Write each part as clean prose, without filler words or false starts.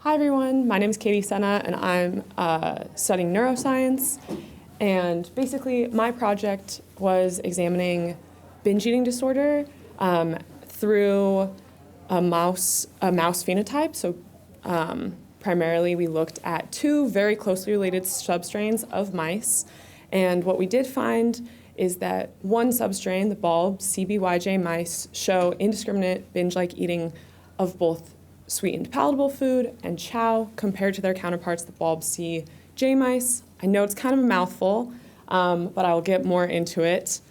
Hi everyone, my name is Sena and I'm studying neuroscience. And basically my project was examining binge eating disorder through a mouse phenotype. So primarily we looked at two very closely related substrains of mice. And what we did find is that one substrain, the BALB, cByJ mice, show indiscriminate binge-like eating of both sweetened palatable food and chow compared to their counterparts, the BALB cByJ mice. I know it's kind of a mouthful, but I'll get more into it.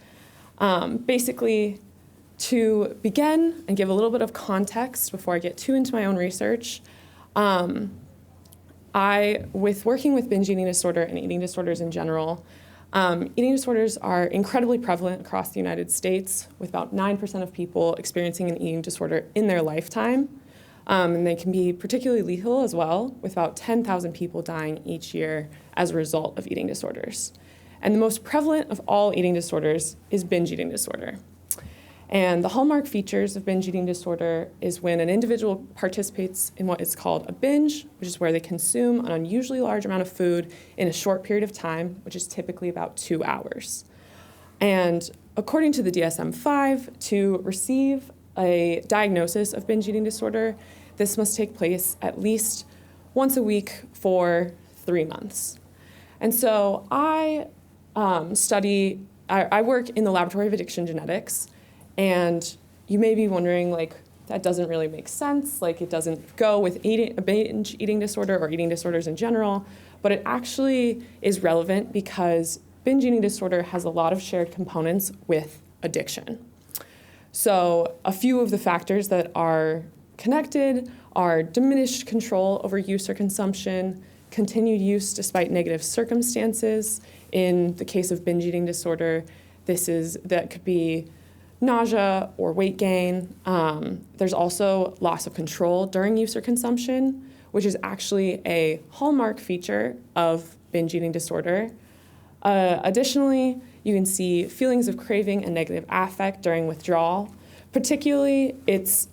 Basically, to begin and give a little bit of context before I get too into my own research, with working with binge eating disorder and eating disorders in general, eating disorders are incredibly prevalent across the United States, with about 9% of people experiencing an eating disorder in their lifetime. And they can be particularly lethal as well, with about 10,000 people dying each year as a result of eating disorders. And the most prevalent of all eating disorders is binge eating disorder. And the hallmark features of binge eating disorder is when an individual participates in what is called a binge, which is where they consume an unusually large amount of food in a short period of time, which is typically about 2 hours. And according to the DSM-5, to receive a diagnosis of binge eating disorder, this must take place at least once a week for 3 months. And so I work in the laboratory of addiction genetics, and you may be wondering, that doesn't really make sense, it doesn't go with a binge eating disorder or eating disorders in general, but it actually is relevant because binge eating disorder has a lot of shared components with addiction. So a few of the factors that are connected are diminished control over use or consumption, continued use despite negative circumstances. In the case of binge eating disorder, that could be nausea or weight gain. There's also loss of control during use or consumption, which is actually a hallmark feature of binge eating disorder. Additionally, you can see feelings of craving and negative affect during withdrawal. Particularly, it's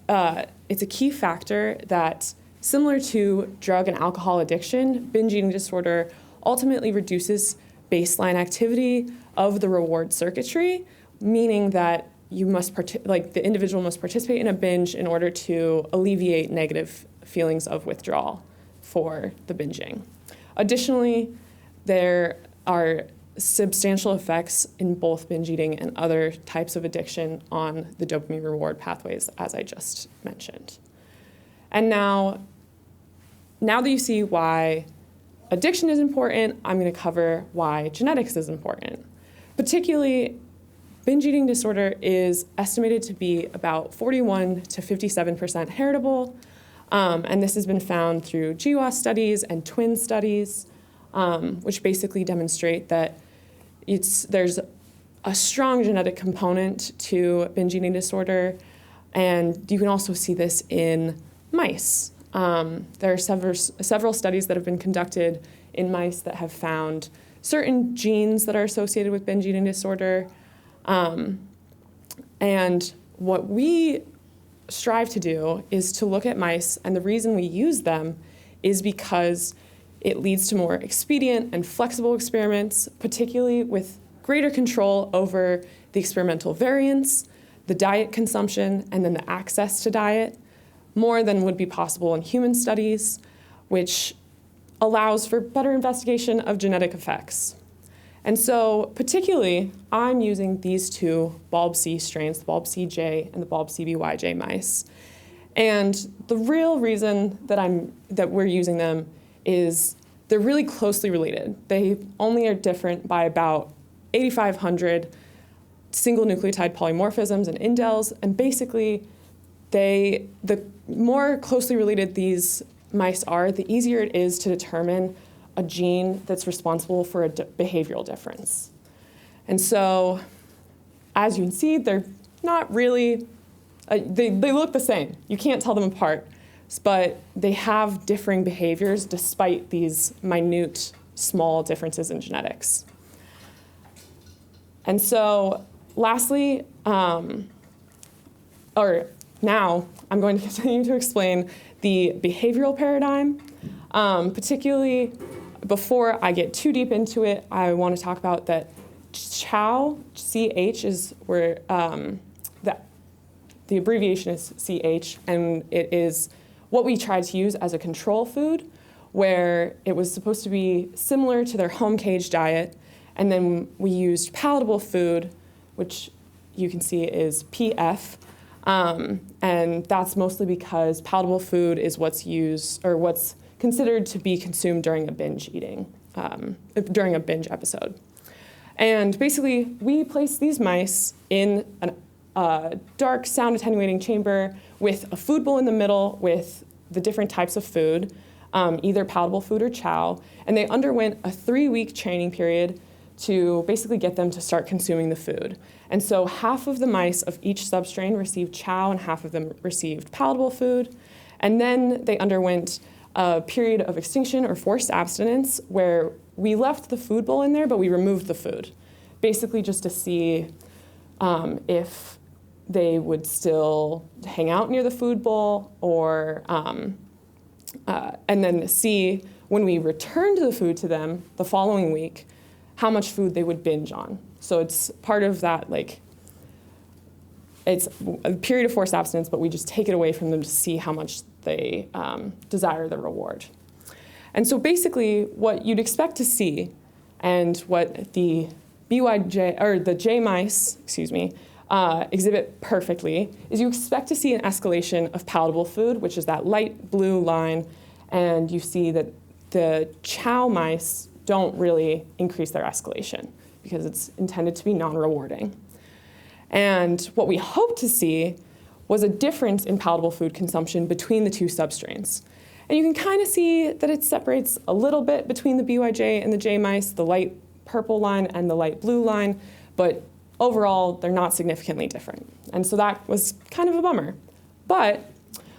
a key factor that, similar to drug and alcohol addiction, binge eating disorder ultimately reduces baseline activity of the reward circuitry, meaning that the individual must participate in a binge in order to alleviate negative feelings of withdrawal for the binging. Additionally, there are substantial effects in both binge eating and other types of addiction on the dopamine reward pathways, as I just mentioned. And now that you see why addiction is important, I'm going to cover why genetics is important. Particularly, binge eating disorder is estimated to be about 41 to 57% heritable, and this has been found through GWAS studies and twin studies, which basically demonstrate that there's a strong genetic component to binge eating disorder, and you can also see this in mice. There are several studies that have been conducted in mice that have found certain genes that are associated with binge eating disorder. And what we strive to do is to look at mice, and the reason we use them is because it leads to more expedient and flexible experiments, particularly with greater control over the experimental variance, the diet consumption, and then the access to diet, more than would be possible in human studies, which allows for better investigation of genetic effects. And so particularly, I'm using these two BALB C strains, the BALB cJ and the BALB cByJ mice. And the real reason that we're using them is they're really closely related. They only are different by about 8,500 single nucleotide polymorphisms and indels, and basically the more closely related these mice are, the easier it is to determine a gene that's responsible for a behavioral difference. And so, as you can see, they're not really, they look the same. You can't tell them apart, but they have differing behaviors despite these minute, small differences in genetics. And so, lastly, now I'm going to continue to explain the behavioral paradigm. Particularly, before I get too deep into it, I want to talk about that chow, CH, is where the abbreviation is CH, and it is what we tried to use as a control food, where it was supposed to be similar to their home cage diet, and then we used palatable food, which you can see is PF, and that's mostly because palatable food is what's used, or what's considered to be consumed during a binge episode. And basically, we place these mice in a dark, sound attenuating chamber with a food bowl in the middle with the different types of food, either palatable food or chow, and they underwent a 3-week training period to basically get them to start consuming the food. And so half of the mice of each substrain received chow and half of them received palatable food. And then they underwent a period of extinction or forced abstinence where we left the food bowl in there, but we removed the food, basically just to see if they would still hang out near the food bowl, or and then see when we returned the food to them the following week, how much food they would binge on. So it's part of that, like, it's a period of forced abstinence, but we just take it away from them to see how much they desire the reward. And so basically what you'd expect to see, and what the BYJ, or the J mice, exhibit perfectly, is you expect to see an escalation of palatable food, which is that light blue line, and you see that the chow mice don't really increase their escalation because it's intended to be non-rewarding. And what we hope to see was a difference in palatable food consumption between the two substrains. And you can kind of see that it separates a little bit between the BYJ and the J mice, the light purple line and the light blue line, but overall, they're not significantly different. And so that was kind of a bummer. But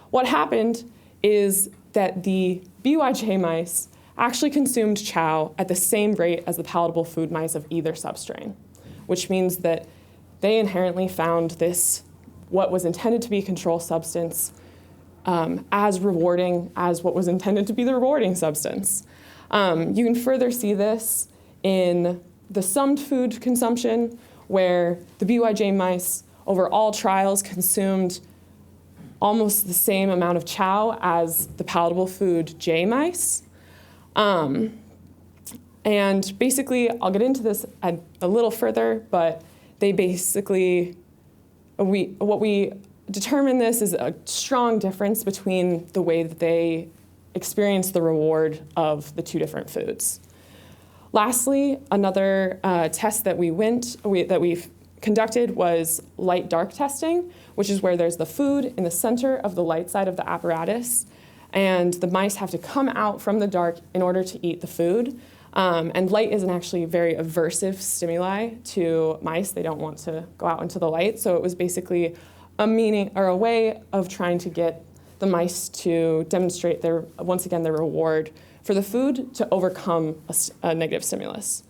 what happened is that the BYJ mice actually consumed chow at the same rate as the palatable food mice of either substrain, which means that they inherently found this, what was intended to be a control substance, as rewarding as what was intended to be the rewarding substance. You can further see this in the summed food consumption, where the BYJ mice over all trials consumed almost the same amount of chow as the palatable food J mice. And basically, I'll get into this a little further, but they basically, what we determine this is a strong difference between the way that they experience the reward of the two different foods. Lastly, another test that we've conducted was light-dark testing, which is where there's the food in the center of the light side of the apparatus, and the mice have to come out from the dark in order to eat the food. And light is an actually very aversive stimuli to mice. They don't want to go out into the light, so it was basically a way of trying to get the mice to demonstrate their reward for the food to overcome a negative stimulus.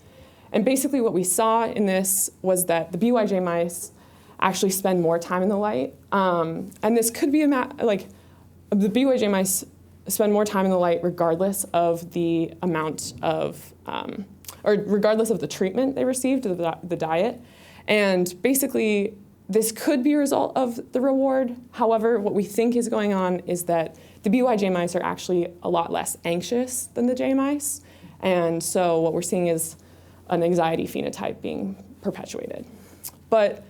And basically what we saw in this was that the BYJ mice actually spend more time in the light. And this could be the BYJ mice spend more time in the light regardless of the amount of, or regardless of the treatment they received, the diet. And basically this could be a result of the reward. However, what we think is going on is that the BYJ mice are actually a lot less anxious than the J mice. And so what we're seeing is an anxiety phenotype being perpetuated. But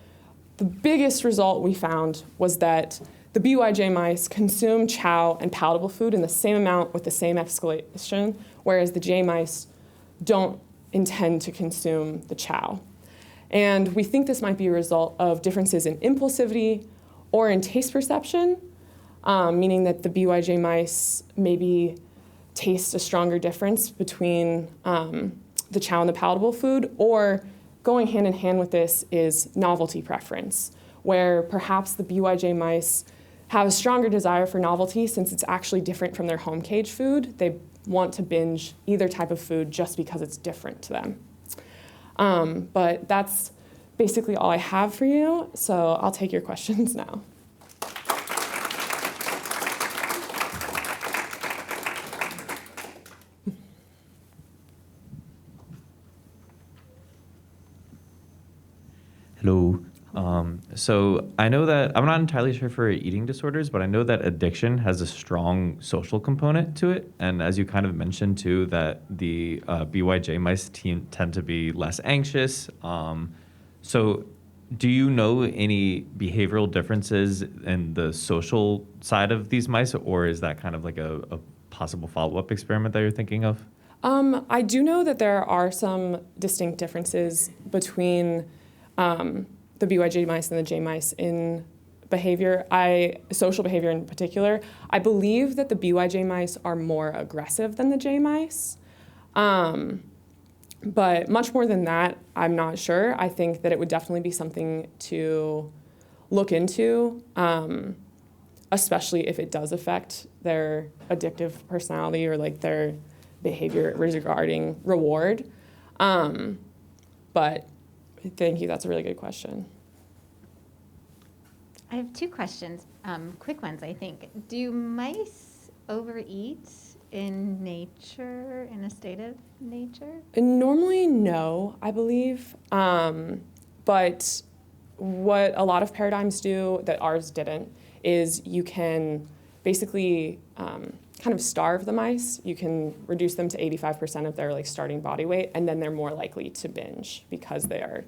the biggest result we found was that the BYJ mice consume chow and palatable food in the same amount with the same escalation, whereas the J mice don't intend to consume the chow. And we think this might be a result of differences in impulsivity or in taste perception, meaning that the BYJ mice maybe taste a stronger difference between the chow and the palatable food, or going hand in hand with this is novelty preference, where perhaps the BYJ mice have a stronger desire for novelty since it's actually different from their home cage food. They want to binge either type of food just because it's different to them. But that's basically all I have for you, so I'll take your questions now. Hello. So I know that I'm not entirely sure for eating disorders, but I know that addiction has a strong social component to it. And as you kind of mentioned too, that the BYJ mice tend to be less anxious. So do you know any behavioral differences in the social side of these mice, or is that kind of like a possible follow-up experiment that you're thinking of? I do know that there are some distinct differences between the BYJ mice and the J mice in behavior, social behavior in particular. I believe that the BYJ mice are more aggressive than the J mice. But much more than that, I'm not sure. I think that it would definitely be something to look into, especially if it does affect their addictive personality or like their behavior regarding reward. But thank you, that's a really good question. I have two questions, quick ones, I think. Do mice overeat in nature, in a state of nature? Normally, no, I believe. But what a lot of paradigms do that ours didn't is you can basically kind of starve the mice. You can reduce them to 85% of their like starting body weight, and then they're more likely to binge because they are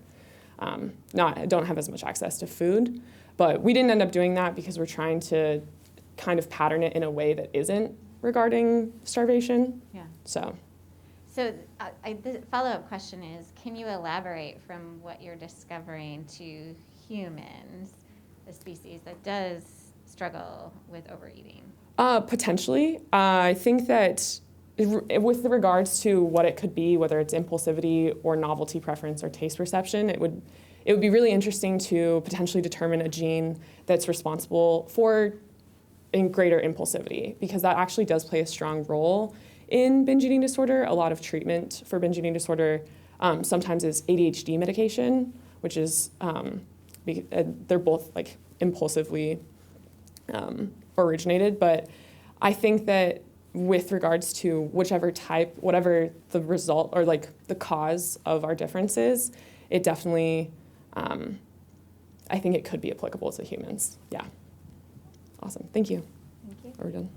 don't have as much access to food. But we didn't end up doing that because we're trying to kind of pattern it in a way that isn't regarding starvation. Yeah. So The follow-up question is, can you elaborate from what you're discovering to humans, a species that does struggle with overeating? Potentially. I think that with regards to what it could be, whether it's impulsivity or novelty preference or taste perception, it would be really interesting to potentially determine a gene that's responsible for greater impulsivity, because that actually does play a strong role in binge eating disorder. A lot of treatment for binge eating disorder sometimes is ADHD medication, which is, they're both like impulsively originated. But I think that with regards to whichever type, whatever the result or like the cause of our differences, it definitely, I think it could be applicable to humans. Yeah. Awesome. Thank you. Thank you. Are we done?